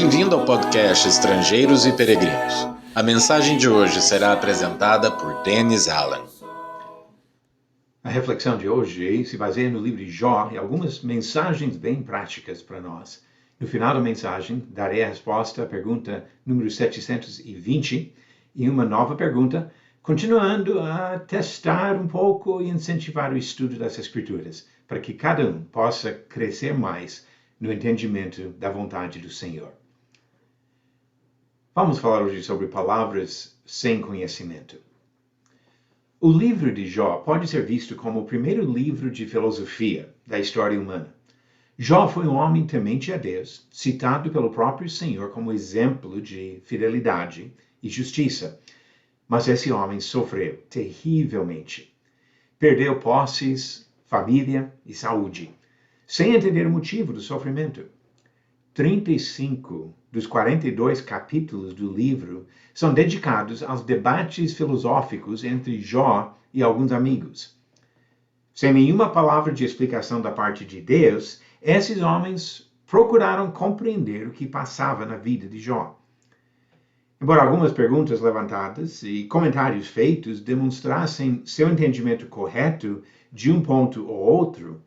Bem-vindo ao podcast Estrangeiros e Peregrinos. A mensagem de hoje será apresentada por Dennis Allen. A reflexão de hoje se baseia no livro de Jó e algumas mensagens bem práticas para nós. No final da mensagem, darei a resposta à pergunta número 720 e uma nova pergunta, continuando a testar um pouco e incentivar o estudo das Escrituras, para que cada um possa crescer mais no entendimento da vontade do Senhor. Vamos falar hoje sobre palavras sem conhecimento. O livro de Jó pode ser visto como o primeiro livro de filosofia da história humana. Jó foi um homem temente a Deus, citado pelo próprio Senhor como exemplo de fidelidade e justiça. Mas esse homem sofreu terrivelmente. Perdeu posses, família e saúde, sem entender o motivo do sofrimento. 35 dos 42 capítulos do livro são dedicados aos debates filosóficos entre Jó e alguns amigos. Sem nenhuma palavra de explicação da parte de Deus, esses homens procuraram compreender o que passava na vida de Jó. Embora algumas perguntas levantadas e comentários feitos demonstrassem seu entendimento correto de um ponto ou outro,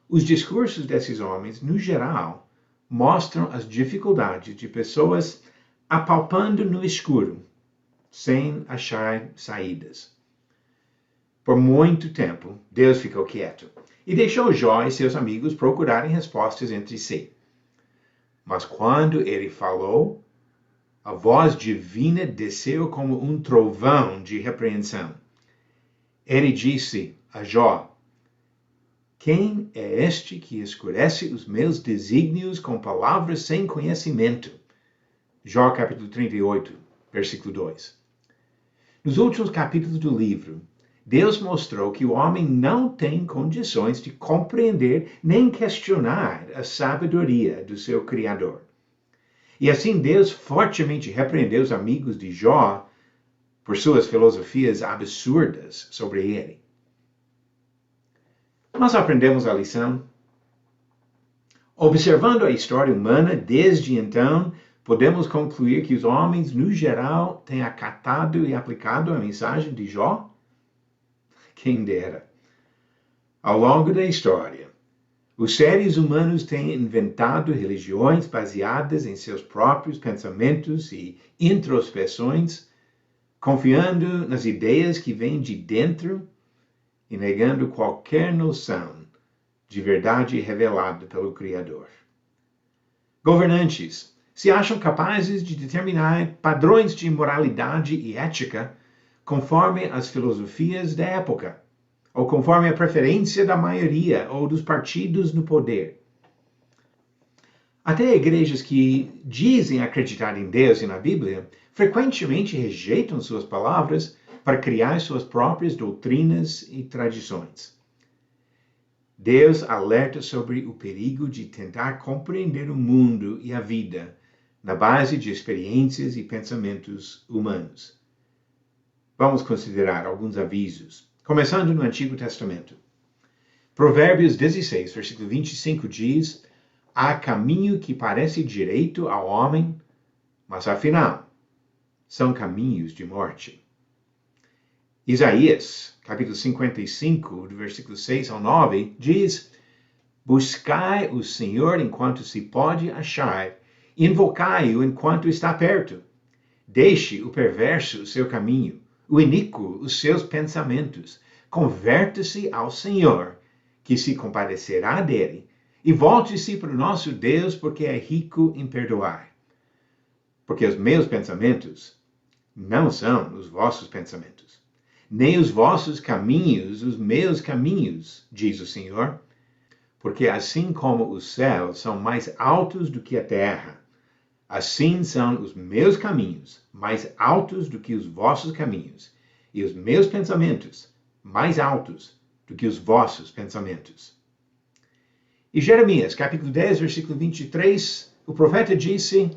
os discursos desses homens, no geral, mostram as dificuldades de pessoas apalpando no escuro, sem achar saídas. Por muito tempo, Deus ficou quieto e deixou Jó e seus amigos procurarem respostas entre si. Mas quando ele falou, a voz divina desceu como um trovão de repreensão. Ele disse a Jó: "Quem é este que escurece os meus desígnios com palavras sem conhecimento?" Jó capítulo 38, versículo 2. Nos últimos capítulos do livro, Deus mostrou que o homem não tem condições de compreender nem questionar a sabedoria do seu Criador. E assim Deus fortemente repreendeu os amigos de Jó por suas filosofias absurdas sobre ele. Nós aprendemos a lição. Observando a história humana desde então, podemos concluir que os homens, no geral, têm acatado e aplicado a mensagem de Jó? Quem dera. Ao longo da história, os seres humanos têm inventado religiões baseadas em seus próprios pensamentos e introspeções, confiando nas ideias que vêm de dentro e negando qualquer noção de verdade revelada pelo Criador. Governantes se acham capazes de determinar padrões de moralidade e ética conforme as filosofias da época, ou conforme a preferência da maioria ou dos partidos no poder. Até igrejas que dizem acreditar em Deus e na Bíblia frequentemente rejeitam suas palavras para criar suas próprias doutrinas e tradições. Deus alerta sobre o perigo de tentar compreender o mundo e a vida na base de experiências e pensamentos humanos. Vamos considerar alguns avisos, começando no Antigo Testamento. Provérbios 16, versículo 25 diz: "Há caminho que parece direito ao homem, mas afinal são caminhos de morte." Isaías, capítulo 55, do versículo 6 ao 9, diz: "Buscai o Senhor enquanto se pode achar, invocai-o enquanto está perto. Deixe o perverso o seu caminho, o iníquo os seus pensamentos. Converta-se ao Senhor, que se compadecerá dele, e volte-se para o nosso Deus, porque é rico em perdoar. Porque os meus pensamentos não são os vossos pensamentos, nem os vossos caminhos os meus caminhos, diz o Senhor. Porque assim como os céus são mais altos do que a terra, assim são os meus caminhos mais altos do que os vossos caminhos, e os meus pensamentos mais altos do que os vossos pensamentos." E Jeremias, capítulo 10, versículo 23, o profeta disse: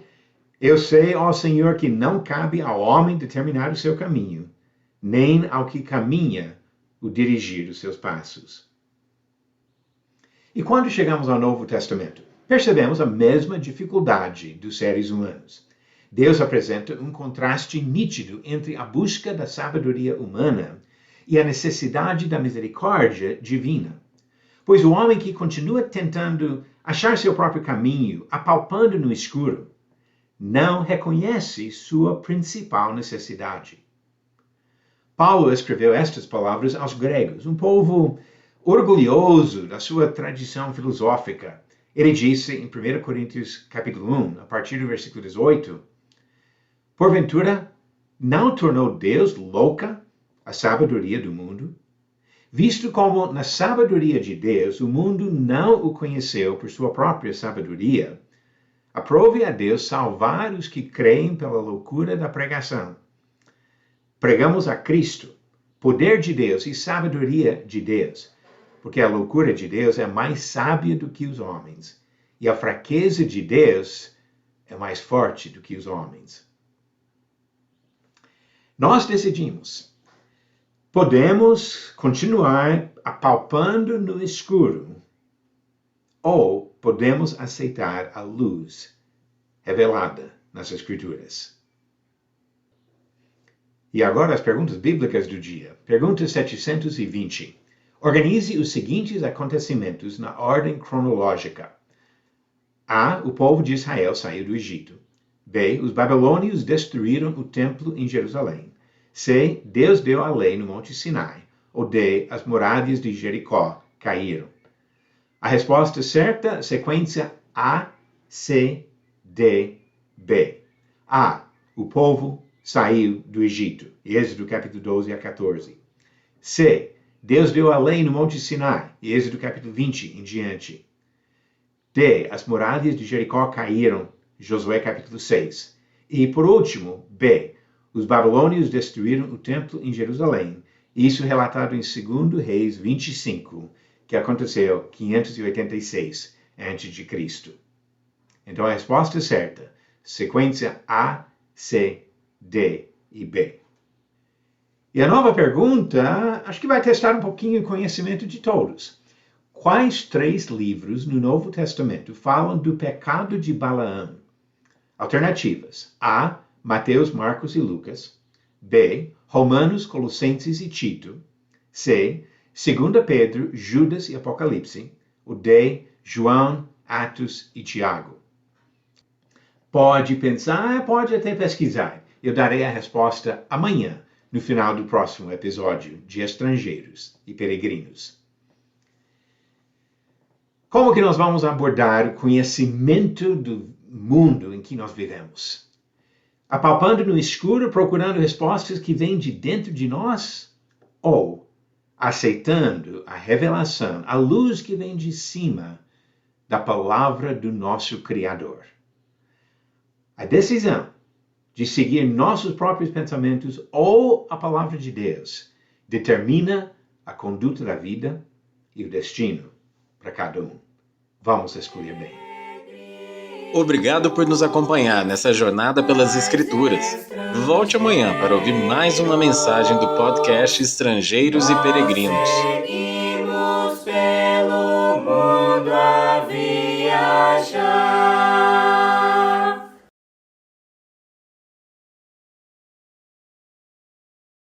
"Eu sei, ó Senhor, que não cabe ao homem determinar o seu caminho, nem ao que caminha o dirigir os seus passos." E quando chegamos ao Novo Testamento, percebemos a mesma dificuldade dos seres humanos. Deus apresenta um contraste nítido entre a busca da sabedoria humana e a necessidade da misericórdia divina. Pois o homem que continua tentando achar seu próprio caminho, apalpando no escuro, não reconhece sua principal necessidade. Paulo escreveu estas palavras aos gregos, um povo orgulhoso da sua tradição filosófica. Ele disse em 1 Coríntios capítulo 1, a partir do versículo 18, porventura, não tornou Deus louca a sabedoria do mundo? Visto como na sabedoria de Deus o mundo não o conheceu por sua própria sabedoria, aprove a Deus salvar os que creem pela loucura da pregação. Pregamos a Cristo, poder de Deus e sabedoria de Deus, porque a loucura de Deus é mais sábia do que os homens, e a fraqueza de Deus é mais forte do que os homens. Nós decidimos. Podemos continuar apalpando no escuro, ou podemos aceitar a luz revelada nas Escrituras. E agora as perguntas bíblicas do dia. Pergunta 720. Organize os seguintes acontecimentos na ordem cronológica. A. O povo de Israel saiu do Egito. B. Os babilônios destruíram o templo em Jerusalém. C. Deus deu a lei no Monte Sinai. Ou D. As muralhas de Jericó caíram. A resposta certa, sequência A, C, D, B. A. O povo saiu do Egito. Êxodo capítulo 12 a 14. C. Deus deu a lei no Monte Sinai. Êxodo capítulo 20 em diante. D. As muralhas de Jericó caíram. Josué capítulo 6. E por último, B. Os babilônios destruíram o templo em Jerusalém. Isso relatado em 2 Reis 25, que aconteceu 586 a.C. Então a resposta certa, sequência A, C, D e B. E a nova pergunta, acho que vai testar um pouquinho o conhecimento de todos. Quais 3 livros no Novo Testamento falam do pecado de Balaão? Alternativas. A. Mateus, Marcos e Lucas. B. Romanos, Colossenses e Tito. C. 2 Pedro, Judas e Apocalipse. O D. João, Atos e Tiago. Pode pensar, pode até pesquisar. Eu darei a resposta amanhã, no final do próximo episódio de Estrangeiros e Peregrinos. Como que nós vamos abordar o conhecimento do mundo em que nós vivemos? Apalpando no escuro, procurando respostas que vêm de dentro de nós? Ou aceitando a revelação, a luz que vem de cima da palavra do nosso Criador? A decisão de seguir nossos próprios pensamentos ou a palavra de Deus determina a conduta da vida e o destino para cada um. Vamos escolher bem. Obrigado por nos acompanhar nessa jornada pelas Escrituras. Volte amanhã para ouvir mais uma mensagem do podcast Estrangeiros e Peregrinos. Seguimos pelo mundo.